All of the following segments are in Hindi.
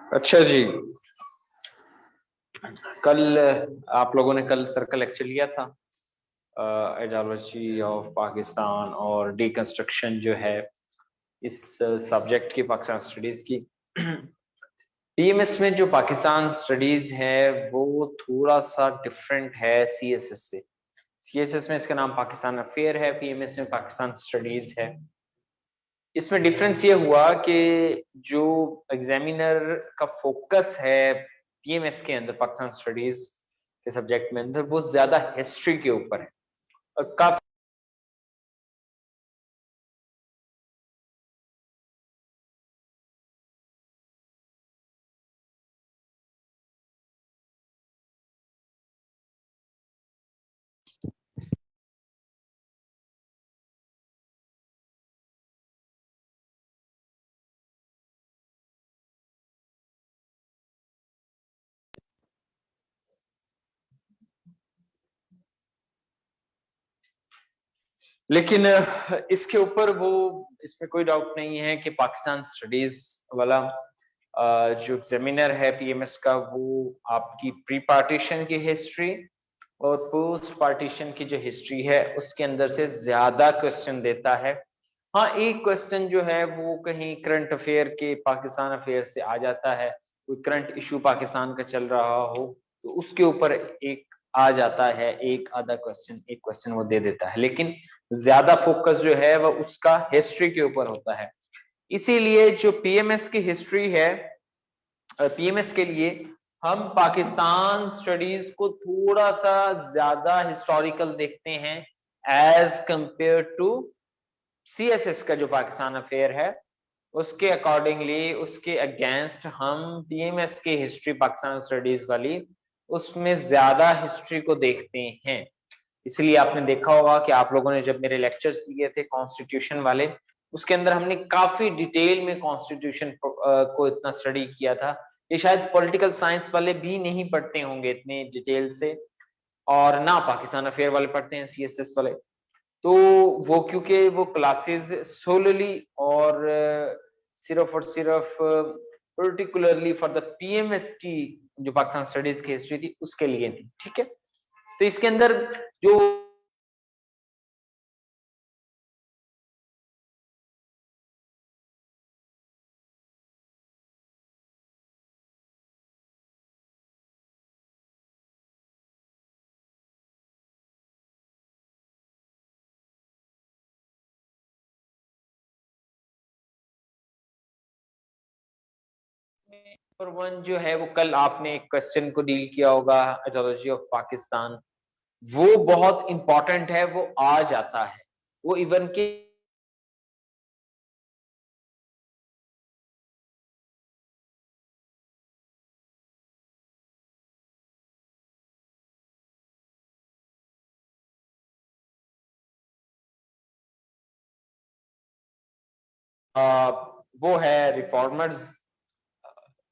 अच्छा जी, कल आप लोगों ने कल सर का लेक्चर लिया था आइडियोलॉजी ऑफ पाकिस्तान और डिकंस्ट्रक्शन जो है इस सब्जेक्ट की, पाकिस्तान स्टडीज की। पीएमएस में जो पाकिस्तान स्टडीज है वो थोड़ा सा डिफरेंट है सीएसएस से। सीएसएस में इसका नाम पाकिस्तान अफेयर है, पीएमएस में पाकिस्तान स्टडीज है। इसमें डिफरेंस ये हुआ कि जो एग्जामिनर का फोकस है पीएमएस के अंदर, पाकिस्तान स्टडीज के सब्जेक्ट में अंदर, वो ज्यादा हिस्ट्री के ऊपर है और काफी लेकिन इसके ऊपर वो, इसमें कोई डाउट नहीं है कि पाकिस्तान स्टडीज वाला जो एग्जामिनर है पीएमएस का, वो आपकी प्री पार्टीशन की हिस्ट्री और पोस्ट पार्टीशन की जो हिस्ट्री है उसके अंदर से ज्यादा क्वेश्चन देता है। हाँ, एक क्वेश्चन जो है वो कहीं करंट अफेयर के, पाकिस्तान अफेयर से आ जाता है, कोई करंट इशू पाकिस्तान का चल रहा हो तो उसके ऊपर एक आ जाता है, एक आधा क्वेश्चन, एक क्वेश्चन वो दे देता है, लेकिन ज्यादा फोकस जो है वो उसका हिस्ट्री के ऊपर होता है। इसीलिए जो पीएमएस की हिस्ट्री है, पीएमएस के लिए हम पाकिस्तान स्टडीज को थोड़ा सा ज्यादा हिस्टोरिकल देखते हैं एज कंपेयर टू सीएसएस का जो पाकिस्तान अफेयर है। उसके अकॉर्डिंगली, उसके अगेंस्ट हम पीएमएस की हिस्ट्री पाकिस्तान स्टडीज वाली, उसमें ज्यादा हिस्ट्री को देखते हैं। इसलिए आपने देखा होगा कि आप लोगों ने जब मेरे लेक्चर्स लिए थे कॉन्स्टिट्यूशन वाले, उसके अंदर हमने काफी डिटेल में कॉन्स्टिट्यूशन को इतना स्टडी किया था। ये शायद पॉलिटिकल साइंस वाले भी नहीं पढ़ते होंगे इतने डिटेल से, और ना पाकिस्तान अफेयर वाले पढ़ते हैं, सीएसएस वाले। तो वो क्योंकि वो क्लासेस सोलली और सिर्फ पर्टिकुलरली फॉर द पीएमएस की जो पाकिस्तान स्टडीज की हिस्ट्री थी उसके लिए थी, ठीक है। तो इसके अंदर जो नंबर वन जो है वो कल आपने एक क्वेश्चन को डील किया होगा, आइडियोलॉजी ऑफ पाकिस्तान। वो बहुत इंपॉर्टेंट है, वो आ जाता है, वो इवन के वो है रिफॉर्मर्स।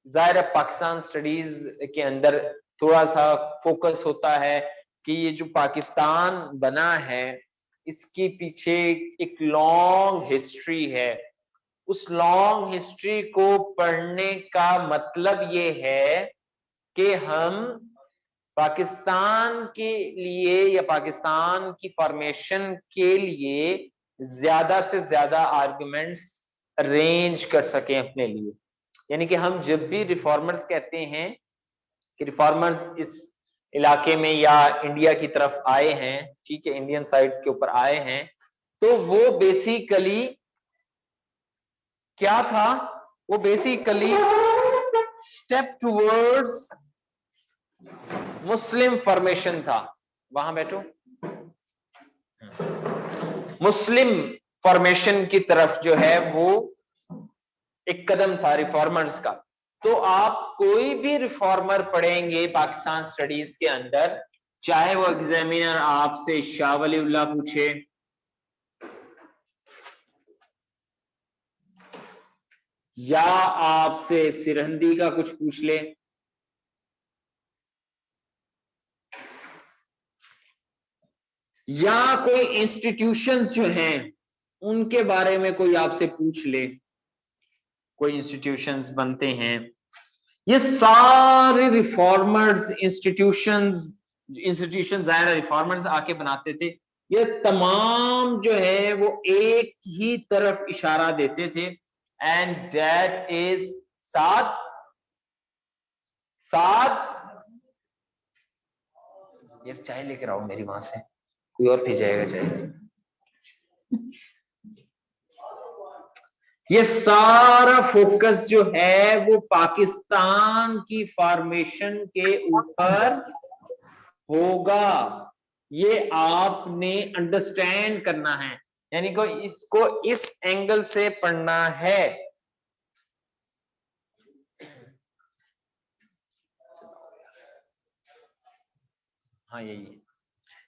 जाहिर है पाकिस्तान स्टडीज के अंदर थोड़ा सा फोकस होता है कि ये जो पाकिस्तान बना है इसके पीछे एक लॉन्ग हिस्ट्री है। उस लॉन्ग हिस्ट्री को पढ़ने का मतलब ये है कि हम पाकिस्तान के लिए या पाकिस्तान की फॉर्मेशन के लिए ज्यादा से ज्यादा आर्गुमेंट्स अरेंज कर सकें अपने लिए। यानी कि हम जब भी रिफॉर्मर्स कहते हैं कि रिफॉर्मर्स इस इलाके में या इंडिया की तरफ आए हैं, ठीक है, इंडियन साइड्स के ऊपर आए हैं, तो वो बेसिकली क्या था? वो बेसिकली स्टेप टूवर्ड्स मुस्लिम फॉर्मेशन था। वहां बैठो, मुस्लिम फॉर्मेशन की तरफ जो है वो एक कदम था रिफॉर्मर्स का। तो आप कोई भी रिफॉर्मर पढ़ेंगे पाकिस्तान स्टडीज के अंदर, चाहे वो एग्जामिनर आपसे शाह वलीउल्लाह पूछे, या आपसे सिरहिंदी का कुछ पूछ ले, या कोई इंस्टीट्यूशंस जो हैं उनके बारे में कोई आपसे पूछ ले, कोई इंस्टीट्यूशंस बनते हैं ये सारे रिफॉर्मर्स इंस्टीट्यूशंस ज़ाहिर रिफॉर्मर्स आके बनाते थे, ये तमाम जो है वो एक ही तरफ इशारा देते थे, एंड दैट इज सात सात। यार चाय लेकर आओ मेरी वहां से, कोई और पी जाएगा चाय। ये सारा फोकस जो है वो पाकिस्तान की फॉर्मेशन के ऊपर होगा, ये आपने अंडरस्टैंड करना है, यानी को इसको इस एंगल से पढ़ना है। हाँ यही है,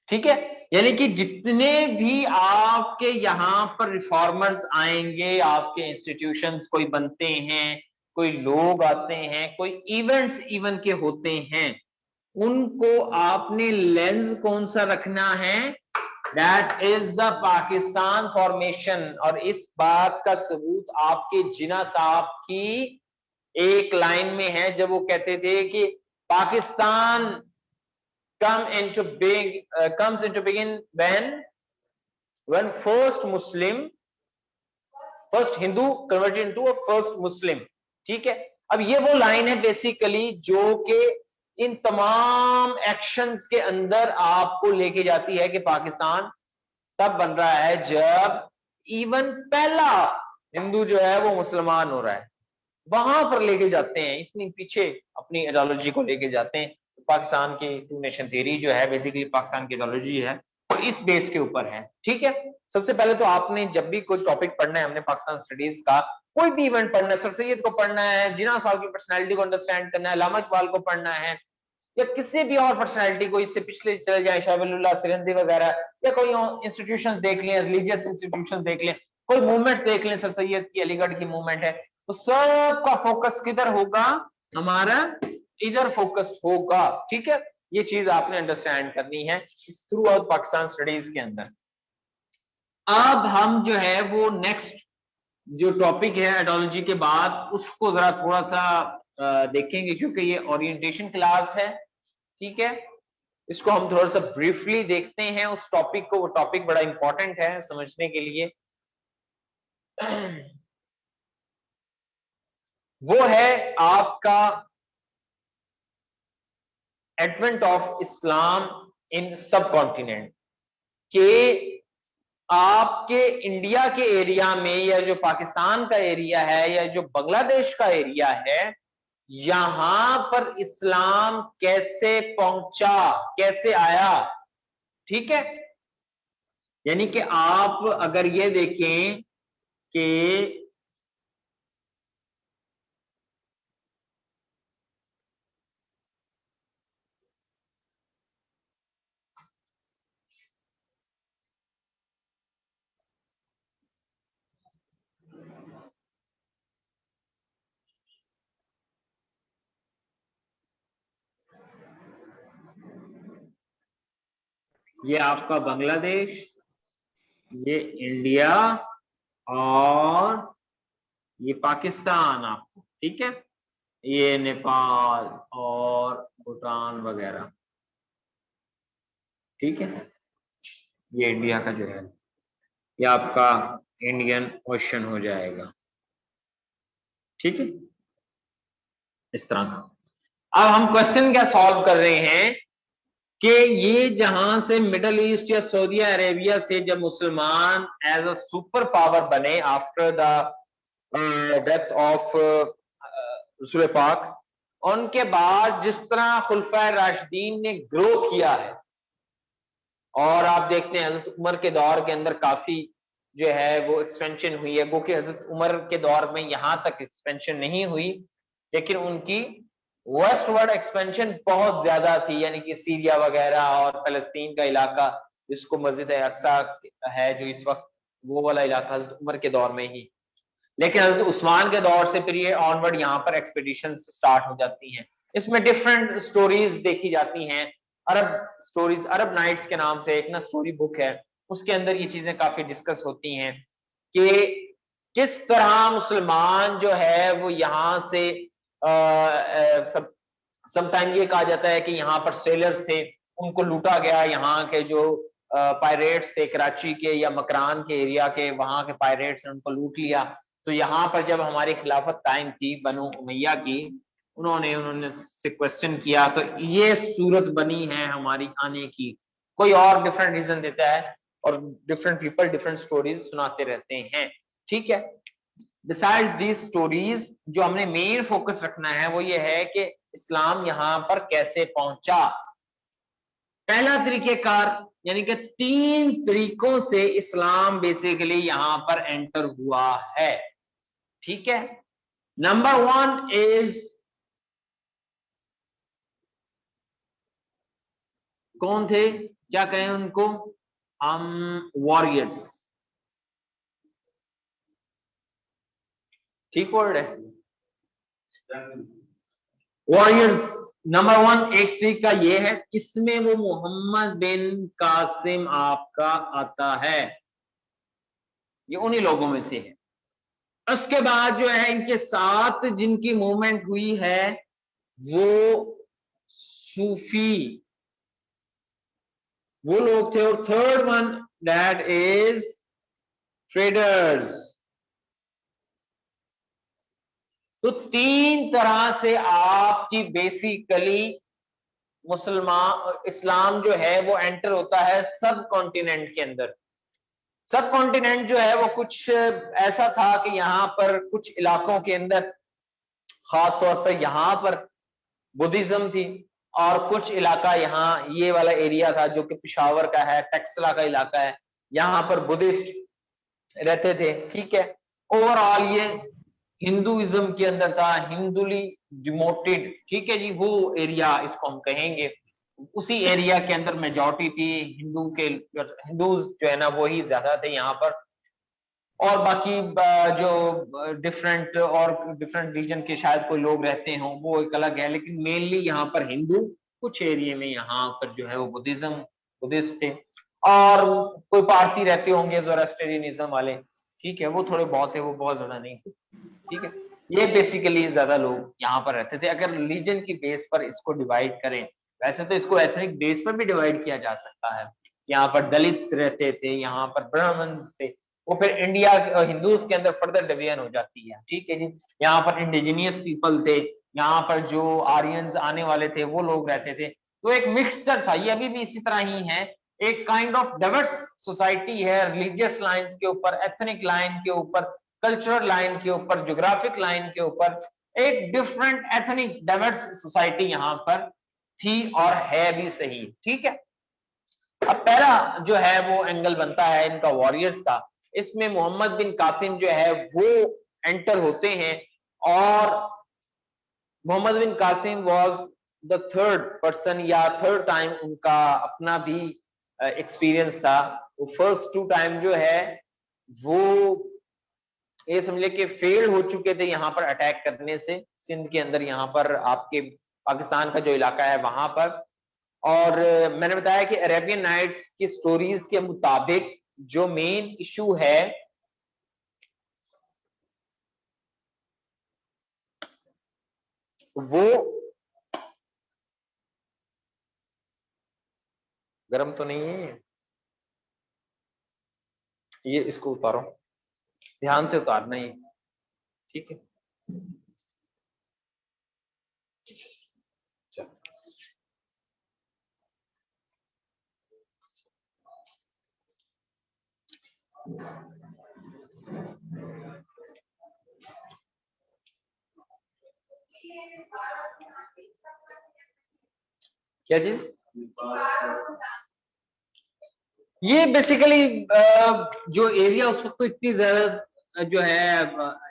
ठीक है। यानी कि जितने भी आपके यहाँ पर रिफॉर्मर्स आएंगे, आपके इंस्टीट्यूशंस कोई बनते हैं, कोई लोग आते हैं, कोई इवेंट्स इवन के होते हैं, उनको आपने लेंस कौन सा रखना है, that is the Pakistan formation. और इस बात का सबूत आपके जिना साहब की एक लाइन में है, जब वो कहते थे कि Pakistan comes into begin when first Hindu converted into a first Muslim, ठीक है। अब ये वो लाइन है बेसिकली जो कि इन तमाम एक्शंस के अंदर आपको लेके जाती है कि पाकिस्तान तब बन रहा है जब इवन पहला हिंदू जो है वो मुसलमान हो रहा है, वहां पर लेके जाते हैं, इतनी पीछे अपनी आइडियोलॉजी को लेके जाते हैं। पाकिस्तान की टू नेशन थ्योरी जो है बेसिकली पाकिस्तान की आइडियोलॉजी है, तो इस बेस के ऊपर है, ठीक है। सबसे पहले तो आपने जब भी कोई टॉपिक पढ़ना है, हमने पाकिस्तान स्टडीज का कोई भी इवेंट पढ़ना है, सर सैयद को पढ़ना है, जिन्ना साहब की पर्सनैलिटी को अंडरस्टैंड करना है, अल्लामा इकबाल को पढ़ना है, या किसी भी और पर्सनैलिटी को, इससे पिछले चले जाए शाह वलीउल्लाह सिरंदी वगैरह, या कोई इंस्टीट्यूशंस देख लें, रिलीजियस इंस्टीट्यूशंस देख लें, कोई मूवमेंट्स देख लें, सर सैयद की अलीगढ़ की मूवमेंट है, तो सबका फोकस किधर होगा, हमारा इधर फोकस होगा, ठीक है। ये चीज आपने अंडरस्टैंड करनी है इस थ्रू आउट पाकिस्तान स्टडीज के अंदर। अब हम जो है वो नेक्स्ट जो टॉपिक है आइडियोलॉजी के बाद, उसको जरा थोड़ा सा देखेंगे, क्योंकि ये ओरिएंटेशन क्लास है, ठीक है। इसको हम थोड़ा सा ब्रीफली देखते हैं उस टॉपिक को, वो टॉपिक बड़ा इंपॉर्टेंट है समझने के लिए। वो है आपका एडवेंट ऑफ इस्लाम इन सब कॉन्टिनेंट, के आपके इंडिया के एरिया में, या जो पाकिस्तान का एरिया है, या जो बांग्लादेश का एरिया है, यहां पर इस्लाम कैसे पहुंचा, कैसे आया, ठीक है। यानी कि आप अगर ये देखें कि ये आपका बांग्लादेश, ये इंडिया, और ये पाकिस्तान आपको, ठीक है, ये नेपाल और भूटान वगैरह, ठीक है। ये इंडिया का जो है ये आपका इंडियन ओशन हो जाएगा, ठीक है, इस तरह का। अब हम क्वेश्चन क्या सॉल्व कर रहे हैं कि ये जहां से मिडल ईस्ट या सऊदी अरेबिया से जब मुसलमान एज अ सुपर पावर बने आफ्टर द डेथ ऑफ रसूल पाक, उनके बाद जिस तरह खुलफाए राशिदीन ने ग्रो किया है, और आप देखते हैं हजरत उमर के दौर के अंदर काफी जो है वो एक्सपेंशन हुई है, वो कि हजरत उमर के दौर में यहां तक एक्सपेंशन नहीं हुई, लेकिन उनकी वेस्टवर्ड एक्सपेंशन बहुत ज्यादा थी, यानी कि सीरिया वगैरह और फलस्तीन का इलाका, जिसको मस्जिद अक्सा है जो इस वक्त, वो वाला इलाका हजरत उमर के दौर में ही। लेकिन हजरत उस्मान के दौर से फिर ये ऑनवर्ड यहाँ पर एक्सपेडिशन स्टार्ट हो जाती हैं। इसमें डिफरेंट स्टोरीज देखी जाती हैं, अरब स्टोरीज, अरब नाइट्स के नाम से एक ना स्टोरी बुक है, उसके अंदर ये चीजें काफी डिस्कस होती हैं कि किस तरह मुसलमान जो है वो यहाँ से समटाइम ये कहा जाता है कि यहाँ पर सेलर्स थे, उनको लूटा गया, यहाँ के जो पायरेट्स थे कराची के या मकरान के एरिया के, वहां के पायरेट्स ने उनको लूट लिया। तो यहाँ पर जब हमारी खिलाफत कायम थी बनु उमैया की, उन्होंने से क्वेश्चन किया, तो ये सूरत बनी है हमारी आने की। कोई और डिफरेंट रीजन देता है और डिफरेंट पीपल डिफरेंट स्टोरीज सुनाते रहते हैं, ठीक है। बिसाइड्स दीज स्टोरीज जो हमने मेन फोकस रखना है वो ये है कि इस्लाम यहां पर कैसे पहुंचा। पहला तरीकेकार यानी कि 3 तरीकों से इस्लाम बेसिकली यहां पर एंटर हुआ है, ठीक है। नंबर 1 इज, कौन थे, क्या कहें उनको हम, वॉरियर्स, ठीक वर्ड है वॉरियर्स। नंबर 1 एक तरीका ये है, इसमें वो मोहम्मद बिन कासिम आपका आता है, ये उन्हीं लोगों में से है। उसके बाद जो है इनके साथ जिनकी मूवमेंट हुई है वो सूफी वो लोग थे। और third one that is traders. तो 3 तरह से आपकी बेसिकली मुसलमान इस्लाम जो है वो एंटर होता है सब कॉन्टिनेंट के अंदर। सब कॉन्टिनेंट जो है वो कुछ ऐसा था कि यहाँ पर कुछ इलाकों के अंदर खास तौर पर यहाँ पर बुद्धिज्म थी, और कुछ इलाका यहाँ ये वाला एरिया था जो कि पिशावर का है, टेक्सला का इलाका है, यहाँ पर बुद्धिस्ट रहते थे, ठीक है। ओवरऑल ये हिंदुइज्म के अंदर था, हिंदुली डिमोटेड, ठीक है जी, वो एरिया इसको हम कहेंगे। उसी एरिया के अंदर मेजॉरिटी थी हिंदूज जो है ना वो ही ज्यादा थे यहाँ पर। और बाकी जो डिफरेंट रीजन के शायद कोई लोग रहते हों वो एक अलग है, लेकिन मेनली यहाँ पर हिंदू, कुछ एरिया में यहाँ पर जो है वो बुद्धिस्ट थे, और कोई पारसी रहते होंगे ज़ोरास्ट्रियनिज्म वाले, ठीक है, वो थोड़े बहुत है, वो बहुत ज्यादा नहीं थे, ठीक है। ये बेसिकली ज्यादा लोग यहाँ पर रहते थे। अगर रिलीजन की बेस पर इसको डिवाइड करें, वैसे तो इसको एथनिक बेस पर भी डिवाइड किया जा सकता है। यहाँ पर दलित्स रहते थे, यहाँ पर ब्राह्मण्स थे, वो फिर इंडिया हिंदूज के अंदर फर्दर डिवीजन हो जाती है, ठीक है जी। यहाँ पर इंडिजिनियस पीपल थे, यहाँ पर जो आर्यंस आने वाले थे वो लोग रहते थे, तो एक मिक्सचर था। ये अभी भी इसी तरह ही है, एक काइंड ऑफ डाइवर्स सोसाइटी है, रिलीजियस लाइंस के ऊपर, एथनिक लाइन के ऊपर, कल्चरल लाइन के ऊपर, ज्योग्राफिक लाइन के ऊपर, एक डिफरेंट एथनिक डाइवर्स सोसाइटी यहाँ पर थी और है भी सही, ठीक है। अब पहला जो है वो एंगल बनता है इनका वॉरियर्स का। इसमें मोहम्मद बिन कासिम जो है वो एंटर होते हैं, और Muhammad bin Qasim was the third person या थर्ड टाइम उनका अपना भी एक्सपीरियंस था। वो फर्स्ट 2 टाइम जो है वो ये समझ कि फेल हो चुके थे यहाँ पर अटैक करने से, सिंध के अंदर यहाँ पर आपके पाकिस्तान का जो इलाका है वहां पर। और मैंने बताया कि अरेबियन नाइट्स की स्टोरीज के मुताबिक जो मेन इशू है वो गर्म तो नहीं है, ये इसको उतारो, ध्यान से उतारना ही, ठीक है। क्या चीज? ये बेसिकली जो एरिया उस वक्त तो इतनी ज्यादा जो है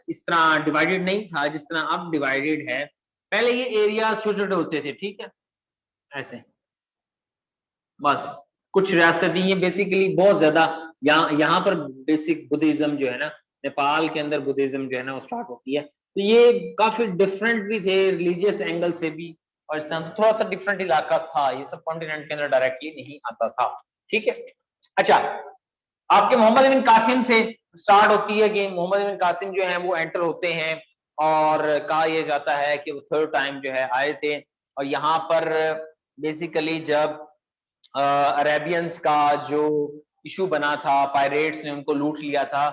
इस तरह डिवाइडेड नहीं था जिस तरह अब डिवाइडेड है। पहले ये एरिया छोटे छोटे होते थे, ठीक है, ऐसे बस कुछ रियासतें थी। ये बेसिकली बहुत ज्यादा यहाँ पर बेसिक बुद्धिज्म जो है ना, नेपाल के अंदर बुद्धिज्म जो है ना वो स्टार्ट होती है। तो ये काफी डिफरेंट भी थे रिलीजियस एंगल से भी, और इस तरह थोड़ा सा डिफरेंट इलाका था, ये सब कॉन्टिनेंट के अंदर डायरेक्टली नहीं आता था, ठीक है। अच्छा, आपके मोहम्मद बिन कासिम से स्टार्ट होती है कि मोहम्मद बिन कासिम जो है वो एंटर होते हैं, और कहा यह जाता है कि वो थर्ड टाइम जो है आए थे। और यहाँ पर बेसिकली जब अरेबियंस का जो इशू बना था, पायरेट्स ने उनको लूट लिया था,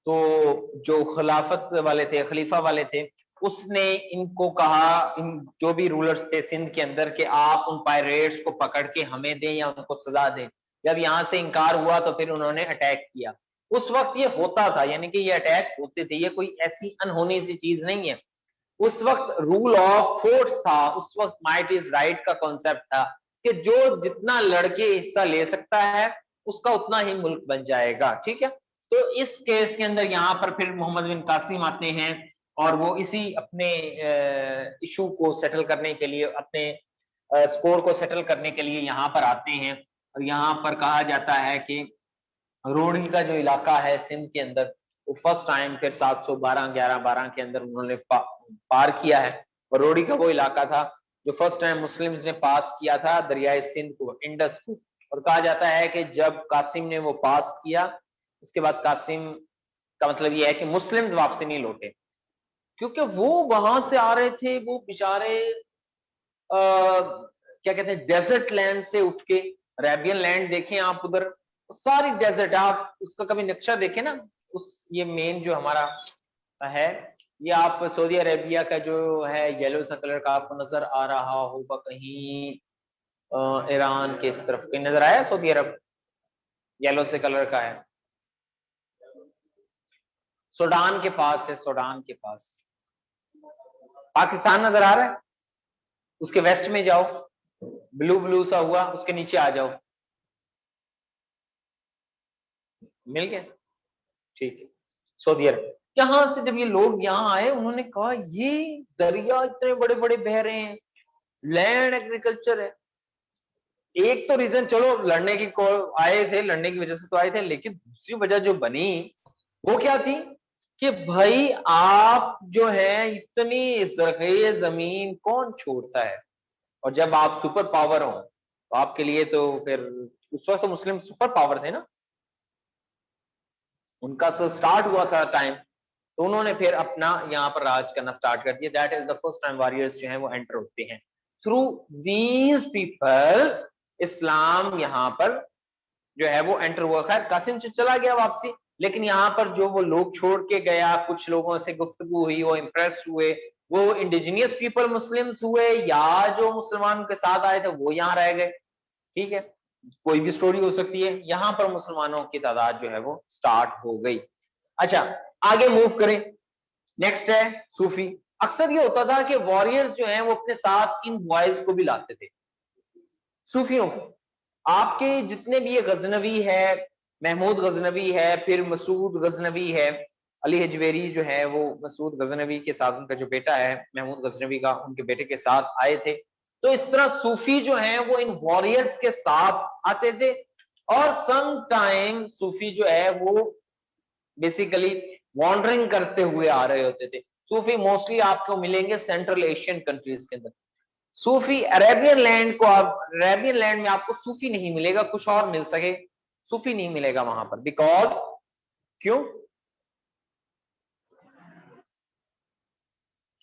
तो जो खिलाफत वाले थे, खलीफा वाले थे, उसने इनको कहा, इन जो भी रूलर्स थे सिंध के अंदर, कि आप उन पायरेट्स को पकड़ के हमें दें या उनको सजा दें। जब यहाँ से इनकार हुआ तो फिर उन्होंने अटैक किया। उस वक्त ये होता था, यानी कि ये अटैक होते थे, ये कोई ऐसी अनहोनी सी चीज नहीं है। उस वक्त रूल ऑफ फोर्स था, उस वक्त माइट इज राइट का कॉन्सेप्ट था कि जो जितना लड़के हिस्सा ले सकता है उसका उतना ही मुल्क बन जाएगा। ठीक है, तो इस केस के अंदर यहाँ पर फिर मोहम्मद बिन कासिम आते हैं और वो इसी अपने इशू को सेटल करने के लिए, अपने स्कोर को सेटल करने के लिए यहाँ पर आते हैं। और यहाँ पर कहा जाता है कि रोहड़ी का जो इलाका है सिंध के अंदर, वो फर्स्ट टाइम फिर 712 1112 के अंदर उन्होंने पार किया है। और रोहड़ी का वो इलाका था जो फर्स्ट टाइम मुस्लिम्स ने पास किया था दरियाए सिंध को, इंडस को। और कहा जाता है कि जब कासिम ने वो पास किया, उसके बाद कासिम का मतलब ये है कि मुस्लिम्स वापसी नहीं लौटे, क्योंकि वो वहां से आ रहे थे, वो बेचारे क्या कहते हैं, डेजर्ट लैंड से उठ के, अरेबियन लैंड देखें आप उधर, सारी डेजर्ट, आप उसका कभी नक्शा देखें ना, उस ये मेन जो हमारा है, ये आप सऊदी अरेबिया का जो है येलो सा कलर का आपको नजर आ रहा होगा कहीं, ईरान के इस तरफ कहीं नजर आया सऊदी अरब, येलो से कलर का है, सूडान के पास है, सूडान के पास। पाकिस्तान नजर आ रहा है, उसके वेस्ट में जाओ, ब्लू ब्लू सा हुआ, उसके नीचे आ जाओ, मिल गया, ठीक है, सऊदी अरब। यहां से जब ये लोग यहाँ आए, उन्होंने कहा ये दरिया इतने बड़े बड़े बह रहे हैं, लैंड एग्रीकल्चर है। एक तो रीजन चलो लड़ने की आए थे, लड़ने की वजह से तो आए थे, लेकिन दूसरी वजह जो बनी वो क्या थी कि भाई आप जो है इतनी जरखेज जमीन कौन छोड़ता है। और जब आप सुपर पावर हो तो आपके लिए तो फिर, उस वक्त तो मुस्लिम सुपर पावर थे ना, उनका तो स्टार्ट हुआ था टाइम, तो उन्होंने फिर अपना यहाँ पर राज करना स्टार्ट कर दिया। That is the first time warriors जो है वो एंटर होते हैं। थ्रू दीज पीपल इस्लाम यहाँ पर जो है वो एंटर हुआ। खैर कासिम से चला गया वापसी, लेकिन यहाँ पर जो वो लोग छोड़ के गया, कुछ लोगों से गुफ्तगू हुई, वो इम्प्रेस हुए, वो इंडिजिनियस पीपल मुस्लिम्स हुए या जो मुसलमान के साथ आए थे वो यहाँ रह गए। ठीक है, कोई भी स्टोरी हो सकती है। यहाँ पर मुसलमानों की तादाद जो है वो स्टार्ट हो गई। अच्छा, आगे मूव करें। नेक्स्ट है सूफी। अक्सर ये होता था कि वॉरियर्स जो हैं वो अपने साथ इन बॉयज को भी लाते थे, सूफियों को। आपके जितने भी ये गजनवी है, महमूद गजनवी है, फिर मसूद गजनवी है, अली हजवेरी जो है वो मसूद गजनवी के साथ, उनका जो बेटा है महमूद गजनवी का, उनके बेटे के साथ आए थे। तो इस तरह सूफी जो है वो इन वॉरियर्स के साथ आते थे। और सम टाइम सूफी जो है वो बेसिकली वॉन्डरिंग करते हुए आ रहे होते थे। सूफी मोस्टली आपको मिलेंगे सेंट्रल एशियन कंट्रीज के अंदर। सूफी अरेबियन लैंड को, आप अरेबियन लैंड में आपको सूफी नहीं मिलेगा, कुछ और मिल सके, सूफी नहीं मिलेगा वहां पर। बिकॉज क्यों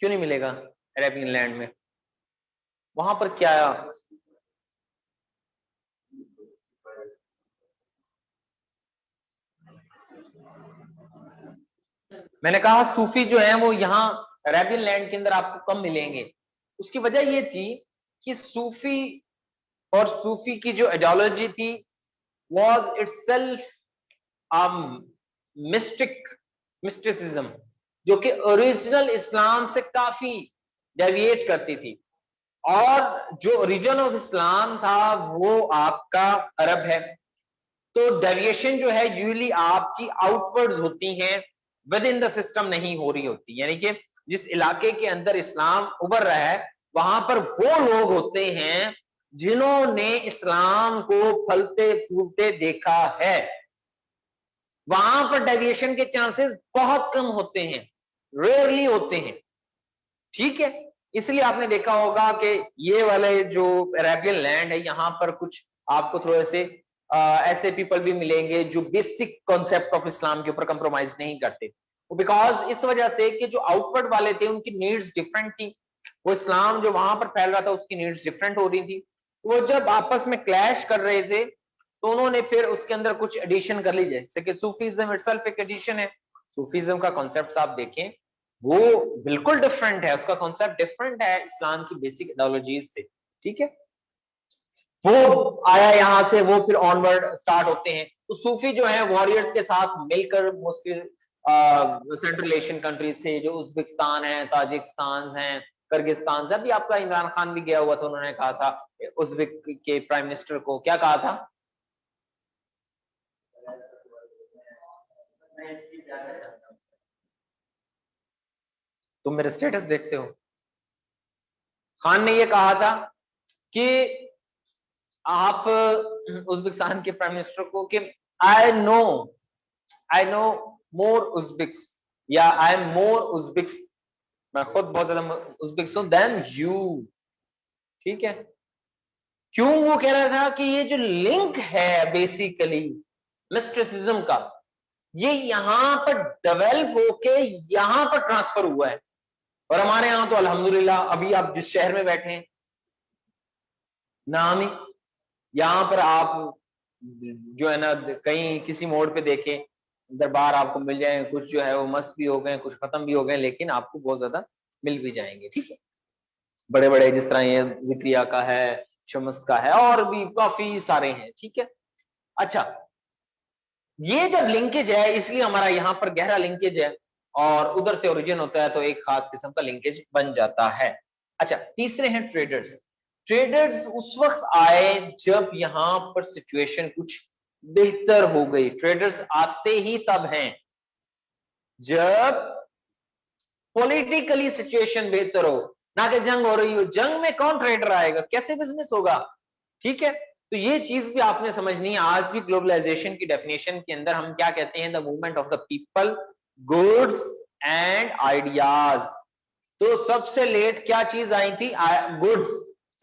क्यों नहीं मिलेगा अरेबियन लैंड में? वहां पर क्या, मैंने कहा सूफी जो है वो यहाँ अरेबियन लैंड के अंदर आपको कम मिलेंगे। उसकी वजह ये थी कि सूफी और सूफी की जो आइडियोलॉजी थी was itself मिस्टिसिज्म, जो कि ओरिजिनल इस्लाम से काफी डेविएट करती थी। और जो ओरिजिन ऑफ इस्लाम था वो आपका अरब है। तो डेविएशन जो है यूजली आपकी आउटवर्ड्स होती हैं, विद इन द सिस्टम नहीं हो रही होती। यानी कि जिस इलाके के अंदर इस्लाम उभर रहा है वहां पर वो लोग होते हैं जिन्होंने इस्लाम को फलते फूलते देखा है, वहां पर डेविएशन के चांसेस बहुत कम होते हैं, रेयरली होते हैं। ठीक है, इसलिए आपने देखा होगा कि ये वाले जो अरेबियन लैंड है, यहाँ पर कुछ आपको थोड़े से ऐसे पीपल भी मिलेंगे जो बेसिक कॉन्सेप्ट ऑफ इस्लाम के ऊपर कंप्रोमाइज नहीं करते। बिकॉज इस वजह से कि जो आउटवर्ड वाले थे उनकी नीड्स डिफरेंट थी, वो इस्लाम जो वहां पर फैल रहा था उसकी नीड्स डिफरेंट हो रही थी। वो जब आपस में क्लैश कर रहे थे तो उन्होंने फिर उसके अंदर कुछ एडिशन कर ली, जैसे कि सूफीज्म इटसेल्फ एक एडिशन है। सूफीज्म का कॉन्सेप्ट आप देखें वो बिल्कुल डिफरेंट है, उसका कॉन्सेप्ट डिफरेंट है इस्लाम की बेसिक आइडियोलॉजीज से, ठीक है। वो आया यहां से, वो फिर ऑनवर्ड स्टार्ट होते हैं। तो सूफी जो है वॉरियर्स के साथ मिलकर मोस्टली सेंट्रल एशियन कंट्रीज से, जो उज्बेकिस्तान है, ताजिकिस्तान है, किर्गिस्तान से, अभी आपका इमरान खान भी गया हुआ था, उन्होंने कहा था उज्बेक के प्राइम मिनिस्टर को, क्या कहा था? तुम मेरे स्टेटस देखते हो? खान ने ये कहा था कि आप उज्बेकिस्तान के प्राइम मिनिस्टर को कि आई नो मोर उज्बेक्स, या आई एम मोर उज्बेक्स, मैं खुद बहुत ज्यादा उज्बेक्स हूं देन यू, ठीक है। क्यों वो कह रहा था कि ये जो लिंक है बेसिकली मिस्टिसिज्म का, ये यहां पर डेवलप होके यहां पर ट्रांसफर हुआ है। और हमारे यहां तो अल्हम्दुलिल्लाह अभी आप जिस शहर में बैठे हैं नामी, यहां पर आप जो है ना कहीं किसी मोड़ पे देखें दरबार आपको मिल जाए, कुछ जो है वो मस्त भी हो गए, कुछ खत्म भी हो गए, लेकिन आपको बहुत ज्यादा मिल भी जाएंगे, ठीक है। बड़े बड़े जिस तरह ये जिक्रिया का है, शम्स का है, और भी काफी सारे हैं, ठीक है। अच्छा, ये जब लिंकेज है इसलिए हमारा यहाँ पर गहरा लिंकेज है, और उधर से ओरिजिन होता है तो एक खास किस्म का लिंकेज बन जाता है। अच्छा, तीसरे हैं ट्रेडर्स। ट्रेडर्स उस वक्त आए जब यहाँ पर सिचुएशन कुछ बेहतर हो गई। ट्रेडर्स आते ही तब हैं जब पॉलिटिकली सिचुएशन बेहतर हो, ना कि जंग हो रही हो। जंग में कौन ट्रेडर आएगा, कैसे बिजनेस होगा, ठीक है। तो ये चीज भी आपने समझनी है। आज भी ग्लोबलाइजेशन की डेफिनेशन के अंदर हम क्या कहते हैं, the movement of the people, goods and ideas. तो सबसे लेट क्या चीज आई थी? गुड्स।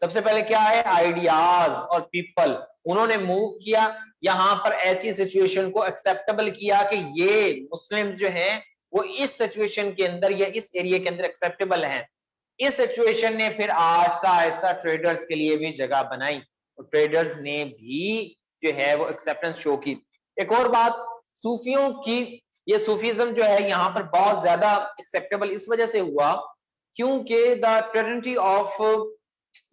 सबसे पहले क्या है? आइडियाज और पीपल। उन्होंने मूव किया यहां पर, ऐसी सिचुएशन को एक्सेप्टेबल किया कि ये मुस्लिम जो हैं वो इस सिचुएशन के अंदर या इस एरिया के अंदर एक्सेप्टेबल है। इस सिचुएशन ने फिर आहिस्ता आहिस्ता ट्रेडर्स के लिए भी जगह बनाई, और ट्रेडर्स ने भी जो है वो एक्सेप्टेंस शो की। एक और बात सूफियों की, ये सूफीज्म जो है यहाँ पर बहुत ज्यादा एक्सेप्टेबल इस वजह से हुआ क्योंकि द ट्रेनिटी ऑफ,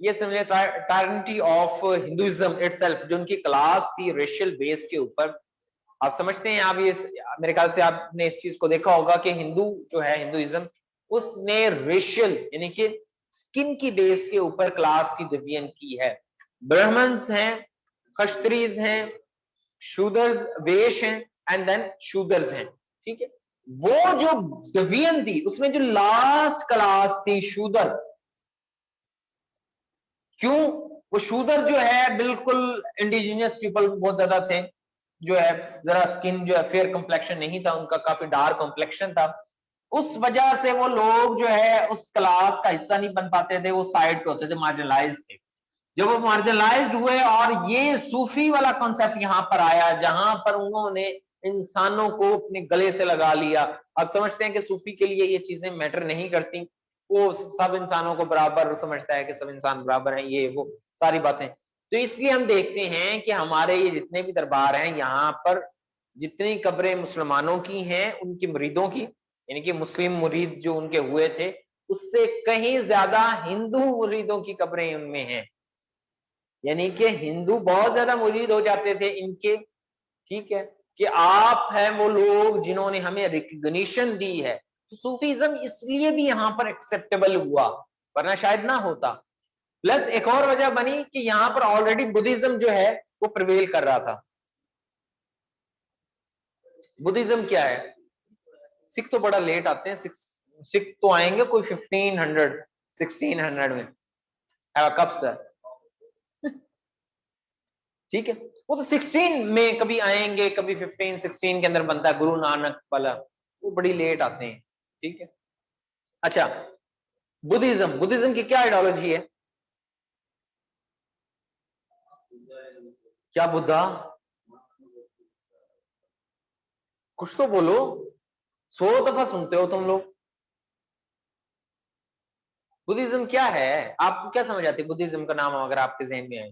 ये समझे टायरेंटी ऑफ हिंदुइज्म इटसेल्फ, जो उनकी क्लास थी रेशियल बेस के ऊपर। आप समझते हैं, आप ये मेरे ख्याल से आपने इस चीज को देखा होगा कि हिंदू जो है हिंदुइज्म, उसने रेशियल यानी कि स्किन की बेस के ऊपर क्लास की डिवीजन की है। ब्राह्मण्स हैं, क्षत्रियज हैं, शूदर्स वेश हैं, एंड देन शूदर्स हैं, ठीक है। वो जो डिवीजन थी उसमें जो लास्ट क्लास थी शूदर, क्यों? वो शूदर जो है बिल्कुल इंडिजिनियस पीपल बहुत ज्यादा थे, जो है जरा स्किन जो है फेयर कॉम्प्लेक्शन नहीं था उनका, काफी डार्क कॉम्प्लेक्शन था। उस वजह से वो लोग जो है उस क्लास का हिस्सा नहीं बन पाते थे, वो साइड पे होते थे, मार्जिनलाइज थे। जब वो मार्जिनलाइज्ड हुए और ये सूफी वाला कॉन्सेप्ट यहाँ पर आया जहां पर उन्होंने इंसानों को अपने गले से लगा लिया। अब समझते हैं कि सूफी के लिए ये चीजें मैटर नहीं करती, वो सब इंसानों को बराबर समझता है कि सब इंसान बराबर हैं, ये वो सारी बातें। तो इसलिए हम देखते हैं कि हमारे ये जितने भी दरबार हैं यहाँ पर जितनी कब्रें मुसलमानों की हैं उनकी मुरीदों की, यानी कि मुस्लिम मुरीद जो उनके हुए थे, उससे कहीं ज्यादा हिंदू मुरीदों की कब्रें उनमें हैं। यानी कि हिंदू बहुत ज्यादा मुरीद हो जाते थे इनके, ठीक है, कि आप हैं वो लोग जिन्होंने हमें रिकग्निशन दी है। तो सूफीज्म इसलिए भी यहां पर एक्सेप्टेबल हुआ, वरना शायद ना होता। प्लस एक और वजह बनी कि यहां पर ऑलरेडी बुद्धिज्म जो है वो प्रिवेल कर रहा था। बुद्धिज्म क्या है? सिख तो बड़ा लेट आते हैं, सिख तो आएंगे कोई 1500 1600 में, कब सर? ठीक है, वो तो 16 में कभी आएंगे, कभी 15 16 के अंदर बनता है गुरु नानक वाला, वो बड़ी लेट आते हैं, ठीक है। अच्छा, बुद्धिज्म, बुद्धिज्म की क्या आइडियोलॉजी है? क्या बुद्धा? कुछ तो बोलो। 100 दफा सुनते हो तुम लोग। बुद्धिज्म क्या है, आपको क्या समझ आती है बुद्धिज्म का नाम अगर आपके जहन में आए?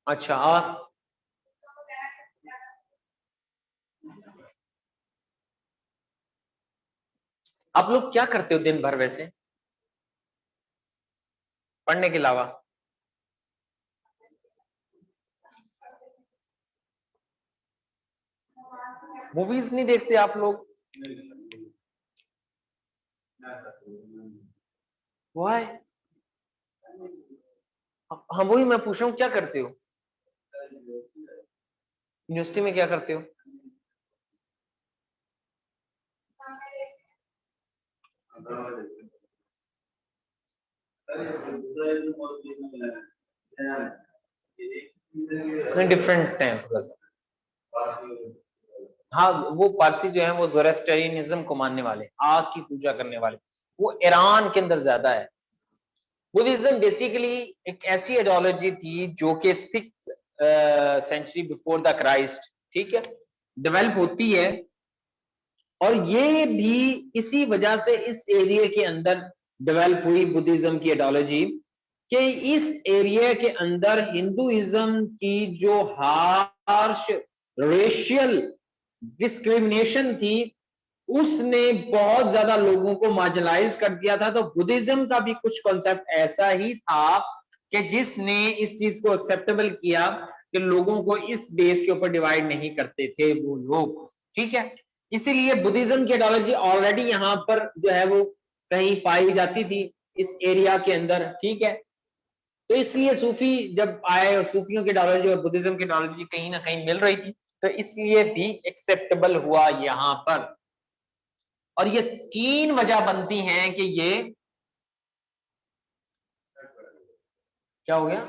अच्छा, और आप लोग क्या करते हो दिन भर वैसे पढ़ने के अलावा? मूवीज नहीं देखते आप लोग? वाई? हाँ वही मैं पूछ रहा हूँ, क्या करते हो यूनिवर्सिटी में, क्या करते हो? डिफरेंट है थोड़ा सा। हाँ वो पारसी जो है वो ज़ोरास्ट्रियनिज्म को मानने वाले, आग की पूजा करने वाले, वो ईरान के अंदर ज्यादा है। बुद्धिज्म बेसिकली एक ऐसी आइडियोलॉजी थी जो कि 6th century before the Christ, ठीक है, डेवलप होती है। और ये भी इसी वजह से इस एरिया के अंदर डेवलप हुई बुद्धिज्म की आइडियोलॉजी, कि इस एरिया के अंदर हिंदुइज्म की जो हार्श रेशियल डिस्क्रिमिनेशन थी उसने बहुत ज्यादा लोगों को मार्जिनलाइज कर दिया था। तो बुद्धिज्म का भी कुछ कॉन्सेप्ट ऐसा ही था कि जिसने इस चीज को एक्सेप्टेबल किया कि लोगों को इस बेस के ऊपर डिवाइड नहीं करते थे वो लोग, ठीक है। इसीलिए बुद्धिज्म की आइडियोलॉजी ऑलरेडी यहाँ पर जो है वो कहीं पाई जाती थी इस एरिया के अंदर, ठीक है। तो इसलिए सूफी जब आए और सूफियों की आइडियोलॉजी और बुद्धिज्म की आइडियोलॉजी कहीं ना कहीं मिल रही थी, तो इसलिए भी एक्सेप्टेबल हुआ यहाँ पर। और ये 3 वजह बनती हैं कि ये क्या हो गया,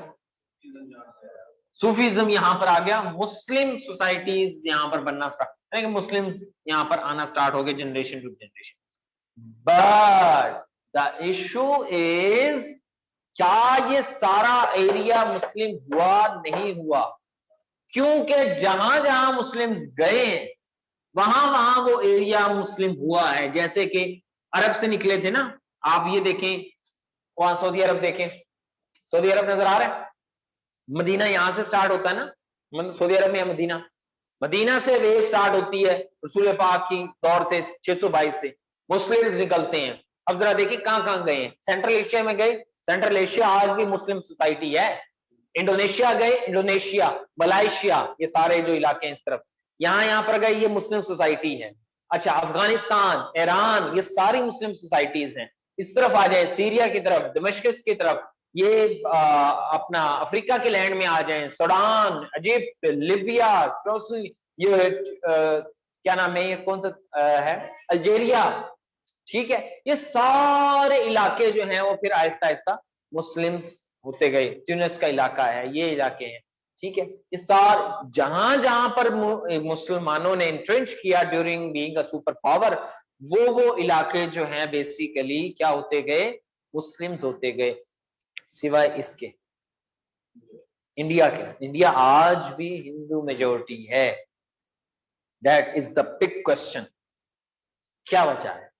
सूफीज्म यहां पर आ गया, मुस्लिम सोसाइटीज यहां पर बनना स्टार्ट, यानी कि मुस्लिम्स यहां पर आना स्टार्ट हो गए generation to generation. But the issue is, क्या ये सारा एरिया मुस्लिम हुआ? नहीं हुआ, क्योंकि जहां जहां मुस्लिम्स गए वहां वहां वो एरिया मुस्लिम हुआ है। जैसे कि अरब से निकले थे ना, आप ये देखें, वहां सऊदी अरब देखें, सऊदी अरब नजर आ रहा है, मदीना यहां से स्टार्ट होता है ना, मतलब सऊदी अरब में मदीना, मदीना से वे स्टार्ट होती है रसूल पाक की दौर से 622 से मुस्लिम्स निकलते हैं। अब जरा देखिए कहां कहां गए हैं, सेंट्रल एशिया में गए, सेंट्रल एशिया आज भी मुस्लिम सोसाइटी है। इंडोनेशिया गए, इंडोनेशिया, मलाइशिया, ये सारे जो इलाके हैं इस तरफ, यहाँ यहाँ पर गए, ये मुस्लिम सोसाइटी है। अच्छा, अफगानिस्तान, ईरान, ये सारी मुस्लिम सोसाइटीज हैं। इस तरफ आ जाए सीरिया की तरफ, दमिश्क की तरफ, ये अपना अफ्रीका के लैंड में आ जाए, सूडान, इजिप्ट, लिबिया, ये क्या नाम है, ये कौन सा है, अल्जेरिया, ठीक है। ये सारे इलाके जो हैं वो फिर आहिस्ता आहिस्ता मुस्लिम्स होते गए। ट्यूनिस का इलाका है, ये इलाके हैं, ठीक है। ये सार जहां जहां पर मुसलमानों ने इंट्रेंच किया during being a super power, वो इलाके जो हैं बेसिकली क्या होते गए, मुस्लिम्स होते गए। सिवाय इसके इंडिया के, इंडिया आज भी हिंदू मेजोरिटी है। That is the big question, क्या वजह है,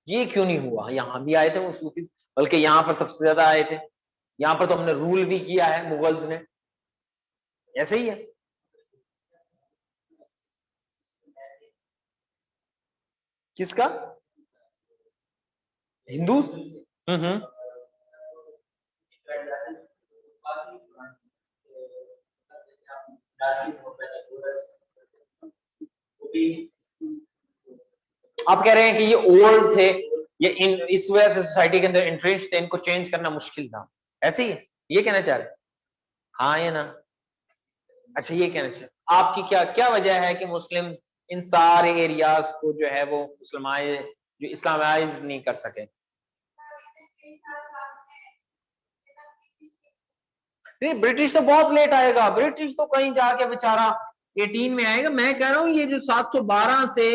ये क्यों नहीं हुआ? यहां भी आए थे वो सूफी, बल्कि यहां पर सबसे ज्यादा आए थे, यहां पर तो हमने रूल भी किया है मुगल्स ने, ऐसे ही है। किसका? हिंदू। हम्म। आप कह रहे हैं कि ये ओल्ड थे, ये इन इस वजह से सोसाइटी के अंदर इंट्रेंच थे, इनको चेंज करना मुश्किल था, ऐसे ही है, ये कहना चाह रहे हैं? हाँ या ना? अच्छा, ये कहना चाहिए। आपकी क्या क्या वजह है कि मुस्लिम्स इन सारे एरियाज को जो है वो मुसलमाइज, जो इस्लामाइज नहीं कर सके? नहीं, ब्रिटिश तो बहुत लेट आएगा, ब्रिटिश तो कहीं जाके बेचारा 18 में आएगा। मैं कह रहा हूँ ये जो 712 से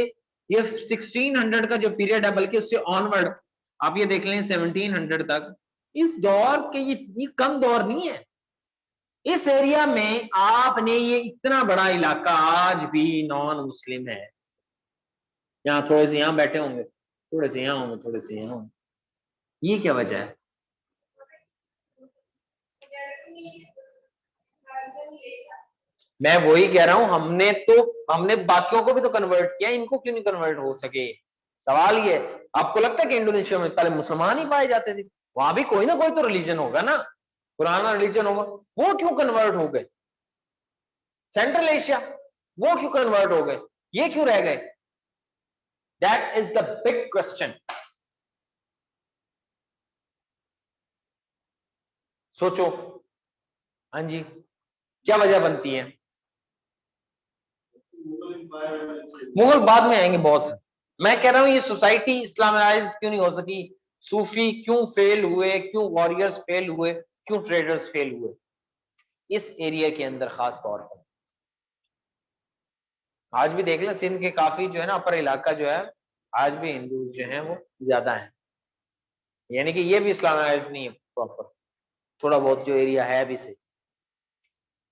ये 1600 का जो पीरियड है, बल्कि उससे ऑनवर्ड आप ये देख लें 1700 तक, इस दौर के ये कम दौर नहीं है। इस एरिया में आपने ये इतना बड़ा इलाका आज भी नॉन मुस्लिम है। यहाँ थोड़े से यहाँ बैठे होंगे, थोड़े से यहाँ होंगे, थोड़े से यहाँ होंगे। ये क्या वजह है? मैं वही कह रहा हूं, हमने बाकियों को भी तो कन्वर्ट किया, इनको क्यों नहीं कन्वर्ट हो सके? सवाल ये, आपको लगता है कि इंडोनेशिया में पहले मुसलमान ही पाए जाते थे? वहां भी कोई ना कोई तो रिलीजन होगा ना, पुराना रिलीजन होगा, वो क्यों कन्वर्ट हो गए? सेंट्रल एशिया, वो क्यों कन्वर्ट हो गए? ये क्यों रह गए? That is the big question. सोचो। हाँ जी, क्या वजह बनती है? मुगल बाद में आएंगे बहुत। मैं कह रहा हूं ये सोसाइटी इस्लामाइज्ड क्यों नहीं हो सकी? सूफी क्यों फेल हुए? क्यों वॉरियर्स फेल हुए? क्यों ट्रेडर्स फेल हुए? इस एरिया के अंदर खास तौर पर आज भी देख लें, सिंध के काफी जो है ना अपर इलाका जो है, आज भी हिंदू जो है वो ज्यादा है। यानी कि ये भी इस्लामाइज्ड नहीं है प्रॉपर, थोड़ा बहुत जो एरिया है भी सही,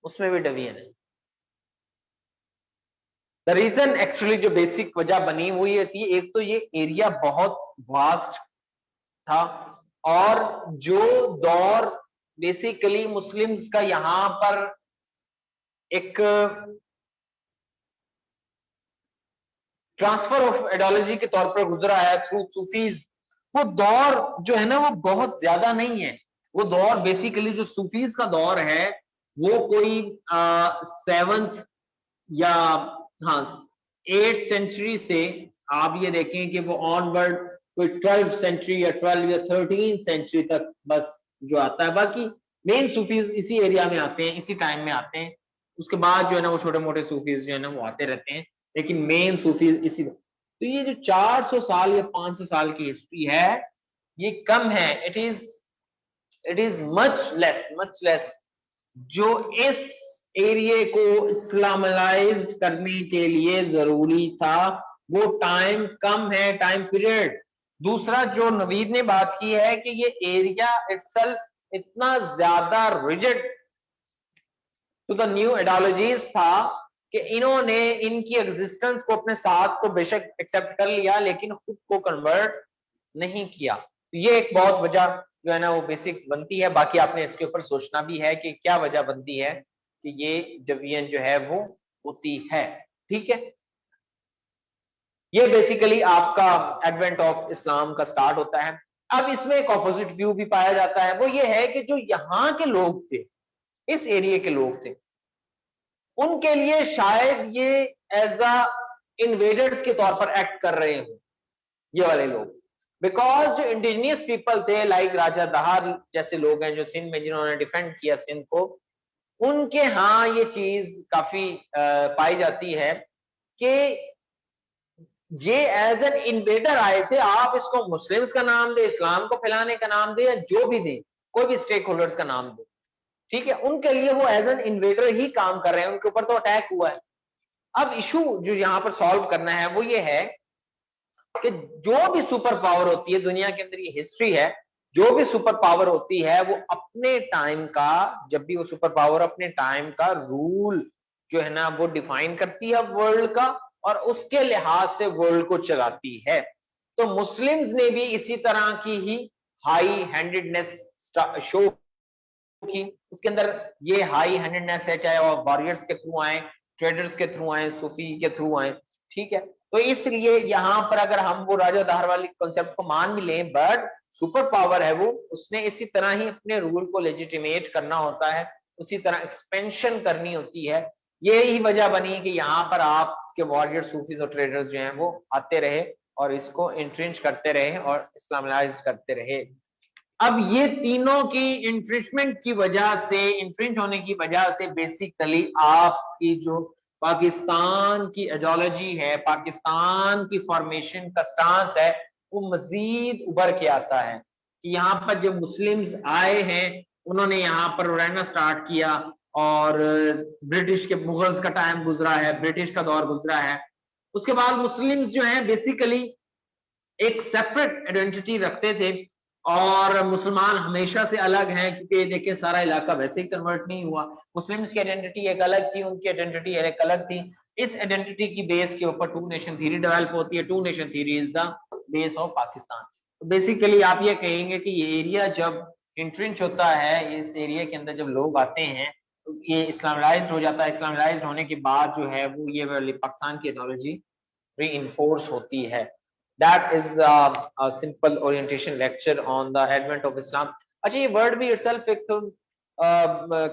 उसमें भी डिवीजन है। द रीजन एक्चुअली जो बेसिक वजह बनी वो ये थी, एक तो ये एरिया बहुत वास्ट था, और जो दौर बेसिकली मुस्लिम्स का यहां पर एक ट्रांसफर ऑफ आइडियोलॉजी के तौर पर गुजरा है थ्रू सूफीज, वो दौर जो है ना वो बहुत ज्यादा नहीं है। वो दौर बेसिकली जो सूफीज का दौर है वो कोई 7th या हाँ 8th सेंचुरी से आप ये देखें कि वो ऑनवर्ड कोई 12th सेंचुरी या 12 या 13th सेंचुरी तक बस जो आता है। बाकी मेन सूफीज इसी एरिया में आते हैं, इसी टाइम में आते हैं। उसके बाद जो है ना वो छोटे मोटे सूफीज जो है ना वो आते रहते हैं, लेकिन मेन सूफीज इसी। तो ये जो 400 साल या 500 साल की हिस्ट्री है ये कम है। It is much less. जो इस एरिया को इस्लामाइज्ड करने के लिए जरूरी था वो टाइम कम है, टाइम पीरियड। दूसरा जो नवीद ने बात की है कि ये एरिया इटसेल्फ इतना ज्यादा rigid to the new ideologies था कि इन्होंने इनकी एग्जिस्टेंस को अपने साथ तो बेशक एक्सेप्ट कर लिया लेकिन खुद को कन्वर्ट नहीं किया। तो ये एक बहुत वजह जो है ना वो बेसिक बनती है। बाकी आपने इसके ऊपर सोचना भी है कि क्या वजह बनती है कि ये डिवीजन जो है वो होती है। ठीक है, ये बेसिकली आपका एडवेंट ऑफ इस्लाम का स्टार्ट होता है। अब इसमें एक ऑपोजिट व्यू भी पाया जाता है, वो ये है कि जो यहाँ के लोग थे, इस एरिया के लोग थे, उनके लिए शायद ये एज अ इन्वेडर्स के तौर पर एक्ट कर रहे हो ये वाले लोग। बिकॉज जो इंडिजिनियस पीपल थे लाइक राजा दहार जैसे लोग हैं जो सिंध में जिन्होंने डिफेंड किया सिंध को, उनके यहाँ ये चीज काफी पाई जाती है कि ये एज एन इन्वेडर आए थे। आप इसको मुस्लिम्स का नाम दे, इस्लाम को फैलाने का नाम दे, या जो भी दे, कोई भी स्टेक होल्डर्स का नाम दे, ठीक है, उनके लिए वो एज एन इन्वेडर ही काम कर रहे हैं, उनके ऊपर तो अटैक हुआ है। अब इशू जो यहां पर सॉल्व करना है वो ये है कि जो भी सुपर पावर होती है दुनिया के अंदर, ये हिस्ट्री है, जो भी सुपर पावर होती है वो अपने टाइम का, जब भी वो सुपर पावर अपने टाइम का रूल जो है ना वो डिफाइन करती है वर्ल्ड का, और उसके लिहाज से वर्ल्ड को चलाती है। तो मुस्लिम्स ने भी इसी तरह की ही हाई हैंडेडनेस शो की। उसके अंदर ये हाई हैंडेडनेस है, चाहे वो वॉरियर्स के थ्रू आए, ट्रेडर्स के थ्रू आए, सूफी के थ्रू आए, ठीक है। तो इसलिए यहां पर अगर हम वो राजा दहार वाली कॉन्सेप्ट को मान भी लें, बट सुपर पावर है वो, उसने इसी तरह ही अपने रूल को लेजिटिमेट करना होता है, उसी तरह एक्सपेंशन करनी होती है। यही वजह बनी कि यहाँ पर आपके वॉरियर सूफीज और ट्रेडर्स जो हैं वो आते रहे और इसको इंट्रेंच करते रहे और इस्लामाइज करते रहे। अब ये तीनों की इंट्रिचमेंट की वजह से, इंट्रेंच होने की वजह से बेसिकली आपकी जो पाकिस्तान की आइडियोलॉजी है, पाकिस्तान की फॉर्मेशन का स्टांस है, वो मजीद उभर के आता है कि यहाँ पर जब मुस्लिम्स आए हैं उन्होंने यहाँ पर रहना स्टार्ट किया, और ब्रिटिश के मुगल्स का टाइम गुजरा है, ब्रिटिश का दौर गुजरा है। उसके बाद मुस्लिम्स जो है बेसिकली एक सेपरेट आइडेंटिटी रखते थे, और मुसलमान हमेशा से अलग हैं, क्योंकि देखिए सारा इलाका वैसे ही कन्वर्ट नहीं हुआ। मुस्लिम्स की आइडेंटिटी एक अलग थी, उनकी आइडेंटिटी एक अलग थी। इस आइडेंटिटी की बेस के ऊपर टू नेशन थ्योरी डेवलप होती है। Two nation theory is the base of Pakistan. तो बेसिकली आप ये कहेंगे कि ये एरिया जब इंट्रेंच होता है, इस एरिया के अंदर जब लोग आते हैं तो ये इस्लामाइज्ड हो जाता है। इस्लामाइज्ड होने के बाद जो है वो ये वाली पाकिस्तान की आइडियोलॉजी reinforce होती है। That is a simple orientation lecture on the advent of Islam. अच्छा, ये वर्ड भी itself एक तो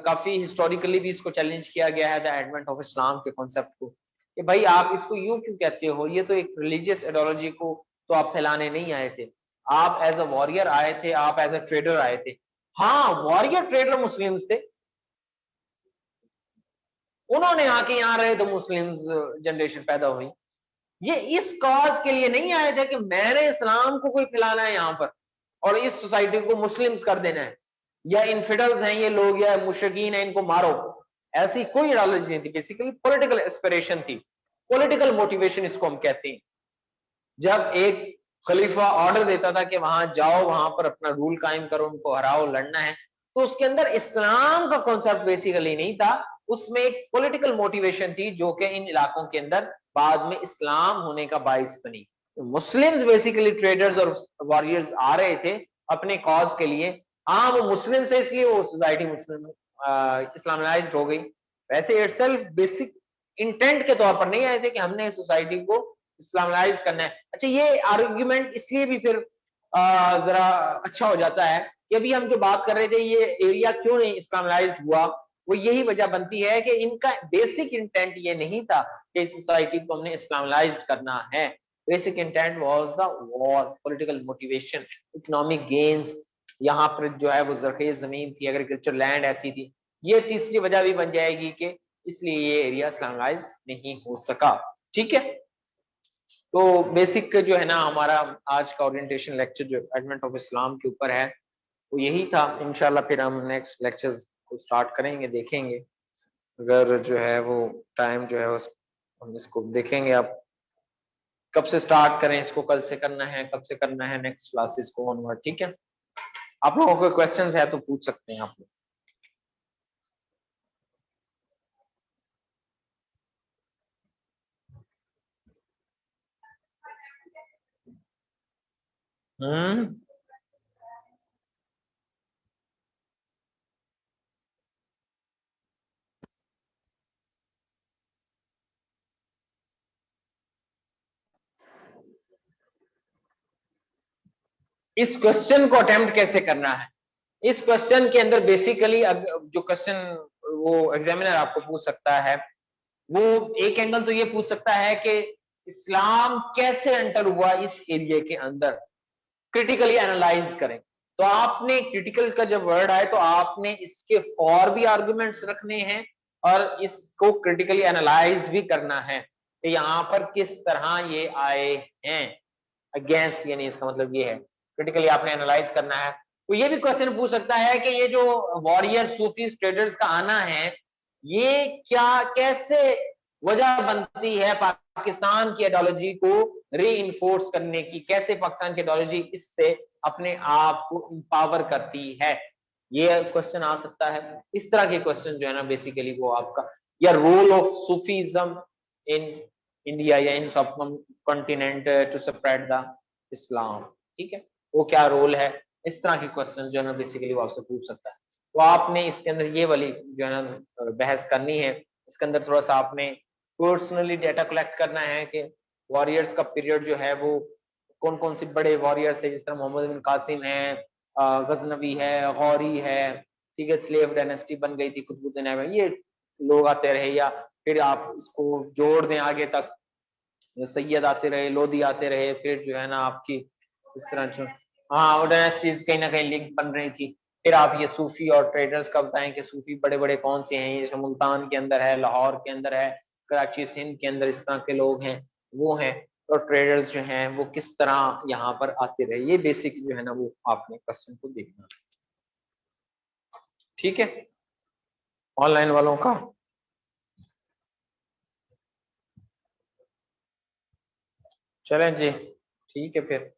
काफी हिस्टोरिकली भी इसको चैलेंज किया गया है, द एडवेंट ऑफ इस्लाम के कॉन्सेप्ट को, कि भाई आप इसको यूं क्यों कहते हो, ये तो एक रिलीजियस आइडियोलॉजी को तो आप फैलाने नहीं आए थे, आप एज अ वॉरियर आए थे, आप एज अ ट्रेडर आए थे। हाँ, वॉरियर ट्रेडर मुस्लिम्स थे, उन्होंने आके यहाँ रहे तो मुस्लिम्स जनरेशन पैदा हुई। ये इस कॉज के लिए नहीं आए थे कि मैंने इस्लाम को कोई फैलाना है यहाँ पर और इस सोसाइटी को मुस्लिम्स कर देना है, या इनफिडल्स हैं ये लोग, या मुशरिकीन हैं इनको मारो। ऐसी कोई आइडियोलॉजी नहीं थी, बेसिकली पॉलिटिकल एस्पिरेशन थी, पॉलिटिकल मोटिवेशन इसको हम कहते हैं। जब एक खलीफा ऑर्डर देता था कि वहां जाओ, वहां पर अपना रूल कायम करो, उनको हराओ, लड़ना है, तो उसके अंदर इस्लाम का कॉन्सेप्ट बेसिकली नहीं था, उसमें एक पॉलिटिकल मोटिवेशन थी जो कि इन इलाकों के अंदर बाद में इस्लाम होने का बाइस बनी। मुस्लिम्स बेसिकली ट्रेडर्स और वॉरियर्स आ रहे थे अपने कॉज के लिए। हाँ, वो मुस्लिम थे इसलिए वो सोसाइटी मुस्लिम इस्लामाइज्ड हो गई, वैसे इटसेल्फ बेसिक इंटेंट के तौर पर नहीं आए थे कि हमने इस सोसाइटी को इस्लामाइज करना है। अच्छा, ये आर्ग्यूमेंट इसलिए भी फिर जरा अच्छा हो जाता है कि अभी हम जो बात कर रहे थे, ये एरिया क्यों नहीं इस्लामाइज्ड हुआ, वो यही वजह बनती है कि इनका बेसिक इंटेंट ये नहीं था कि इस सोसाइटी को हमने इस्लामाइज्ड करना है। Basic intent was the war, political motivation, economic gains. यहाँ पर जो है वो जरखेज जमीन थी, एग्रीकल्चर लैंड ऐसी थी। ये तीसरी वजह भी बन जाएगी कि इसलिए ये एरिया इस्लामाइज्ड नहीं हो सका। ठीक है, तो बेसिक जो है ना हमारा आज का ओरिएंटेशन लेक्चर जो एडवेंट ऑफ इस्लाम के ऊपर है वो यही था। इंशाल्लाह फिर हम नेक्स्ट लेक्चर्स को स्टार्ट करेंगे, देखेंगे, अगर जो है वो टाइम जो है हम इसको देखेंगे। अब कब से स्टार्ट करें इसको, कल से करना है, कब से करना है, नेक्स्ट क्लासेस को ऑनवर्ड। ठीक है, आप लोगों को क्वेश्चंस है तो पूछ सकते हैं आप लोग। हम्म, इस क्वेश्चन को अटेम्प्ट कैसे करना है, इस क्वेश्चन के अंदर बेसिकली जो क्वेश्चन वो एग्जामिनर आपको पूछ सकता है, वो एक एंगल तो ये पूछ सकता है कि इस्लाम कैसे एंटर हुआ इस एरिया के अंदर, क्रिटिकली एनालाइज करें। तो आपने क्रिटिकल का जब वर्ड आए तो आपने इसके फॉर भी आर्गुमेंट्स रखने हैं और इसको क्रिटिकली एनालाइज भी करना है कि यहाँ पर किस तरह ये आए हैं अगेंस्ट, यानी इसका मतलब ये है क्रिटिकली आपने एनालाइज करना है। तो ये भी क्वेश्चन पूछ सकता है कि ये जो वॉरियर सूफी ट्रेडर्स का आना है, ये क्या कैसे वजह बनती है पाकिस्तान की आइडियोलॉजी को री करने की, कैसे पाकिस्तान की आइडियोलॉजी इससे अपने आप को इंपावर करती है, ये क्वेश्चन आ सकता है। इस तरह के क्वेश्चन जो है ना बेसिकली वो आपका, या role of Sufism in India या in subcontinent to spread the Islam, ठीक है, वो क्या रोल है, इस तरह के क्वेश्चन जो है ना बेसिकली वो आपसे पूछ सकता है। तो आपने इसके अंदर ये वाली जो है ना बहस करनी है, इसके अंदर थोड़ा सा आपने पर्सनली डेटा कलेक्ट करना है कि वॉरियर्स का पीरियड जो है वो कौन कौन से बड़े वॉरियर्स थे, जिस तरह मोहम्मद बिन कासिम है, गजनवी है, गौरी है, ठीक है, स्लेव डायनेस्टी बन गई थी, कुतुबुद्दीन ऐबक, ये लोग आते रहे, या फिर आप इसको जोड़ दें आगे तक, सैयद आते रहे, लोधी आते रहे, फिर जो है ना आपकी इस तरह जो हाँ डायनेस्टीज कहीं ना कहीं लिंक बन रही थी। फिर आप ये सूफी और ट्रेडर्स का बताएं कि सूफी बड़े बड़े कौन से हैं, जैसे मुल्तान के अंदर है, लाहौर के अंदर है, कराची सिंध के अंदर इस तरह के लोग हैं, वो हैं। और ट्रेडर्स जो हैं वो किस तरह यहाँ पर आते रहे, ये बेसिक जो है ना वो आपने क्वेश्चन को देखना। ठीक है, ऑनलाइन वालों का चलें जी, ठीक है फिर।